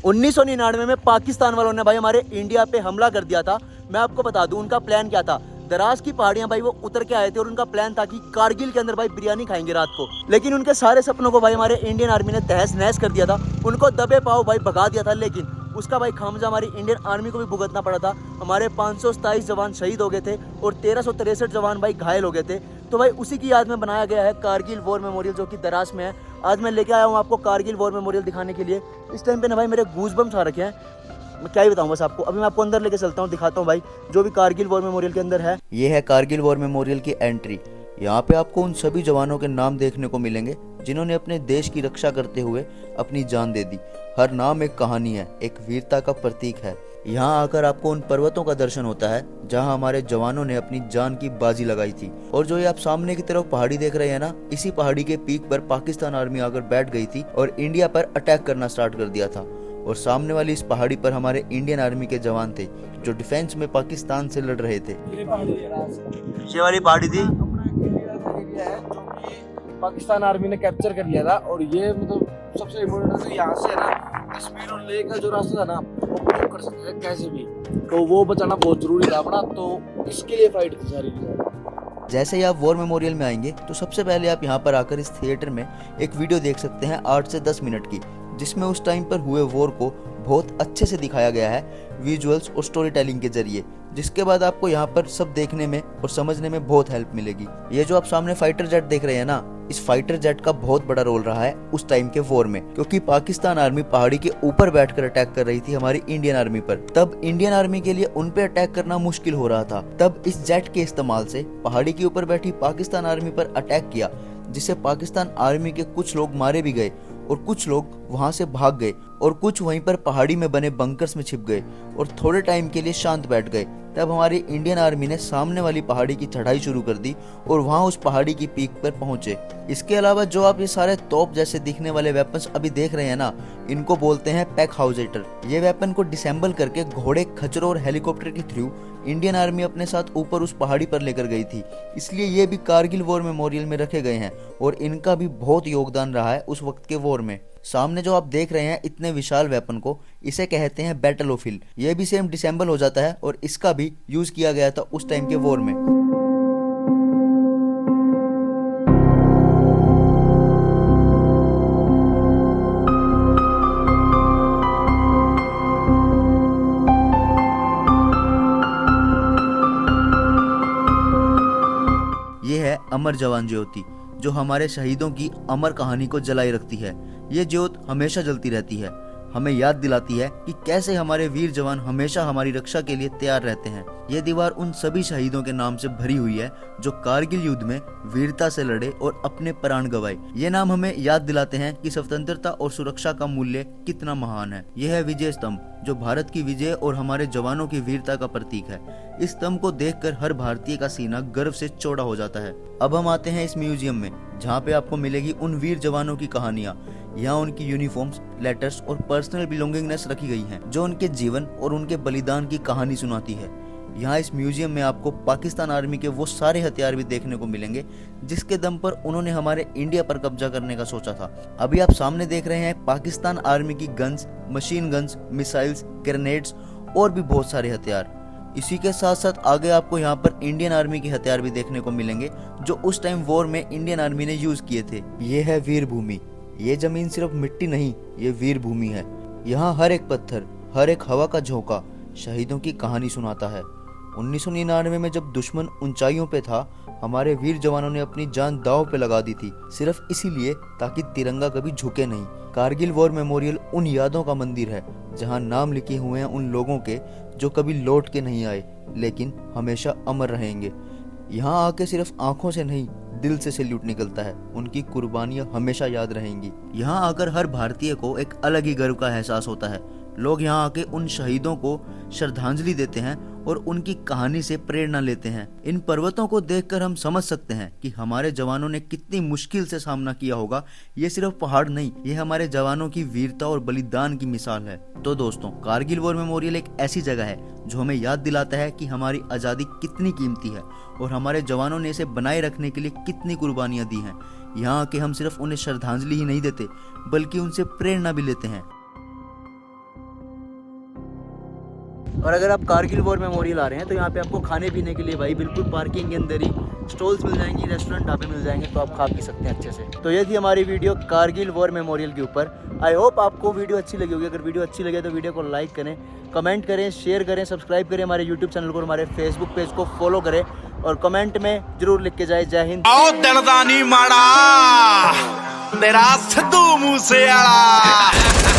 1999 में पाकिस्तान वालों ने भाई हमारे इंडिया पे हमला कर दिया था। मैं आपको बता दूं उनका प्लान क्या था। दराज की पहाड़ियां भाई वो उतर के आए थे और उनका प्लान था कि कारगिल के अंदर भाई बिरयानी खाएंगे रात को। लेकिन उनके सारे सपनों को भाई हमारे इंडियन आर्मी ने तहस नहस कर दिया था। उनको दबे पाव भाई भगा दिया था, लेकिन उसका भाई खामजा हमारी इंडियन आर्मी को भी भुगतना पड़ा था। हमारे 527 जवान शहीद हो गए थे और 1363 जवान भाई घायल हो गए थे। तो भाई उसी की याद में बनाया गया है कारगिल वॉर मेमोरियल, जो कि दराज में है। आज मैं लेके आया हूँ आपको कारगिल वॉर मेमोरियल दिखाने के लिए। इस टाइम पे ना भाई मेरे गूज़बम्स आ रखे हैं, मैं क्या ही बताऊँ बस आपको। अभी मैं आपको अंदर लेके चलता हूँ, दिखाता हूँ भाई जो भी कारगिल वॉर मेमोरियल के अंदर है। ये है कारगिल वॉर मेमोरियल की एंट्री। यहाँ पे आपको उन सभी जवानों के नाम देखने को मिलेंगे जिन्होंने अपने देश की रक्षा करते हुए अपनी जान दे दी। हर नाम एक कहानी है, एक वीरता का प्रतीक है। यहाँ आकर आपको उन पर्वतों का दर्शन होता है जहाँ हमारे जवानों ने अपनी जान की बाजी लगाई थी। और जो ये आप सामने की तरफ पहाड़ी देख रहे हैं ना, इसी पहाड़ी के पीक पर पाकिस्तान आर्मी आकर बैठ गई थी और इंडिया पर अटैक करना स्टार्ट कर दिया था। और सामने वाली इस पहाड़ी पर हमारे इंडियन आर्मी के जवान थे जो डिफेंस में पाकिस्तान से लड़ रहे थे। ये वाली पहाड़ी थी, पाकिस्तान आर्मी ने कैप्चर कर लिया था। और ये मतलब सबसे इम्पोर्टेंट है, यहाँ से है ना कश्मीर और लेह का जो रास्ता था ना वो ब्लॉक कर सकते थे कैसे भी, तो वो बचाना बहुत जरूरी था अपना, तो इसके लिए फाइट थी सारी की सारी। जैसे ही आप वॉर मेमोरियल में आएंगे तो सबसे पहले आप यहाँ पर आकर इस थिएटर में एक वीडियो देख सकते हैं 8 से 10 मिनट की, जिसमें उस टाइम पर हुए वॉर को बहुत अच्छे से दिखाया गया है विजुअल्स और स्टोरी टेलिंग के जरिए, जिसके बाद आपको यहाँ पर सब देखने में और समझने में बहुत हेल्प मिलेगी। ये जो आप सामने फाइटर जेट देख रहे हैं ना, इस फाइटर जेट का बहुत बड़ा रोल रहा है उस टाइम के वॉर में, क्योंकि पाकिस्तान आर्मी पहाड़ी के ऊपर बैठकर अटैक कर रही थी हमारी इंडियन आर्मी पर। तब इंडियन आर्मी के लिए उन पे अटैक करना मुश्किल हो रहा था। तब इस जेट के इस्तेमाल से पहाड़ी के ऊपर बैठी पाकिस्तान आर्मी पर अटैक किया, जिससे पाकिस्तान आर्मी के कुछ लोग मारे भी गए और कुछ लोग वहां से भाग गए और कुछ वहीं पर पहाड़ी में बने बंकर्स में छिप गए और थोड़े टाइम के लिए शांत बैठ गए। तब हमारी इंडियन आर्मी ने सामने वाली पहाड़ी की चढ़ाई शुरू कर दी और वहां उस पहाड़ी की पीक पर पहुंचे। इसके अलावा जो आप ये सारे तोप जैसे दिखने वाले वेपन्स अभी देख रहे हैं ना, इनको बोलते हैं पैक हाउजेटर। ये वेपन को डिसेंबल करके घोड़े, खच्चरों और हेलीकॉप्टर के थ्रू इंडियन आर्मी अपने साथ ऊपर उस पहाड़ी पर लेकर गई थी, इसलिए ये भी कारगिल वॉर मेमोरियल में रखे गए हैं और इनका भी बहुत योगदान रहा है उस वक्त के वॉर में। सामने जो आप देख रहे हैं इतने विशाल वेपन को, इसे कहते हैं बैटलोफिल। ये भी सेम डिसेंबल हो जाता है और इसका भी यूज किया गया था उस टाइम के वॉर में। ये है अमर जवान ज्योति, जो हमारे शहीदों की अमर कहानी को जलाए रखती है। ये ज्योत हमेशा जलती रहती है, हमें याद दिलाती है कि कैसे हमारे वीर जवान हमेशा हमारी रक्षा के लिए तैयार रहते हैं। ये दीवार उन सभी शहीदों के नाम से भरी हुई है जो कारगिल युद्ध में वीरता से लड़े और अपने प्राण गंवाए। ये नाम हमें याद दिलाते हैं कि स्वतंत्रता और सुरक्षा का मूल्य कितना महान है। यह है विजय स्तंभ, जो भारत की विजय और हमारे जवानों की वीरता का प्रतीक है। इस स्तंभ को देखकर हर भारतीय का सीना गर्व से चौड़ा हो जाता है। अब हम आते हैं इस म्यूजियम में, जहाँ पे आपको मिलेगी उन वीर जवानों की कहानियाँ। यहाँ उनकी यूनिफॉर्म्स, लेटर्स और पर्सनल बिलोंगिंगनेस रखी गई हैं, जो उनके जीवन और उनके बलिदान की कहानी सुनाती है। यहाँ इस म्यूजियम में आपको पाकिस्तान आर्मी के वो सारे हथियार भी देखने को मिलेंगे जिसके दम पर उन्होंने हमारे इंडिया पर कब्जा करने का सोचा था। अभी आप सामने देख रहे हैं पाकिस्तान आर्मी की guns, machine guns, missiles, grenades और भी बहुत सारे हथियार। इसी के साथ साथ आगे आपको यहाँ पर इंडियन आर्मी के हथियार भी देखने को मिलेंगे जो उस टाइम वॉर में इंडियन आर्मी ने यूज किए थे। ये है वीर भूमि। ये जमीन सिर्फ मिट्टी नहीं, ये वीर भूमि है। यहाँ हर एक पत्थर, हर एक हवा का झोंका शहीदों की कहानी सुनाता है। 1999 में जब दुश्मन ऊंचाइयों पे था, हमारे वीर जवानों ने अपनी जान दांव पे लगा दी थी, सिर्फ इसीलिए ताकि तिरंगा कभी झुके नहीं। कारगिल वॉर मेमोरियल उन यादों का मंदिर है जहां नाम लिखे हुए हैं उन लोगों के जो कभी लौट के नहीं आए लेकिन हमेशा अमर रहेंगे। यहाँ आके सिर्फ आंखों से नहीं, दिल से सैल्यूट निकलता है। उनकी कुर्बानियां हमेशा याद रहेंगी। यहाँ आकर हर भारतीय को एक अलग ही गर्व का एहसास होता है। लोग यहाँ आके उन शहीदों को श्रद्धांजलि देते हैं और उनकी कहानी से प्रेरणा लेते हैं। इन पर्वतों को देखकर हम समझ सकते हैं कि हमारे जवानों ने कितनी मुश्किल से सामना किया होगा। ये सिर्फ पहाड़ नहीं, ये हमारे जवानों की वीरता और बलिदान की मिसाल है। तो दोस्तों, कारगिल वॉर मेमोरियल एक ऐसी जगह है जो हमें याद दिलाता है कि हमारी आज़ादी कितनी कीमती है और हमारे जवानों ने इसे बनाए रखने के लिए कितनी कुर्बानियां दी हैं। यहाँ आके हम सिर्फ उन्हें श्रद्धांजलि ही नहीं देते बल्कि उनसे प्रेरणा भी लेते हैं। और अगर आप कारगिल वॉर मेमोरियल आ रहे हैं तो यहाँ पे आपको खाने पीने के लिए भाई बिल्कुल पार्किंग के अंदर ही स्टॉल्स मिल जाएंगी, रेस्टोरेंट ढाबे मिल जाएंगे, तो आप खा पी सकते हैं अच्छे से। तो ये थी हमारी वीडियो कारगिल वॉर मेमोरियल के ऊपर। आई होप आपको वीडियो अच्छी लगी होगी। अगर वीडियो अच्छी लगे तो वीडियो को लाइक करें, कमेंट करें, शेयर करें, सब्सक्राइब करें हमारे यूट्यूब चैनल को, हमारे फेसबुक पेज को फॉलो करें और कमेंट में जरूर लिख के जाए जय हिंद। आओ दिलदानी माड़ा तेरा सिद्धू मूसेवाला।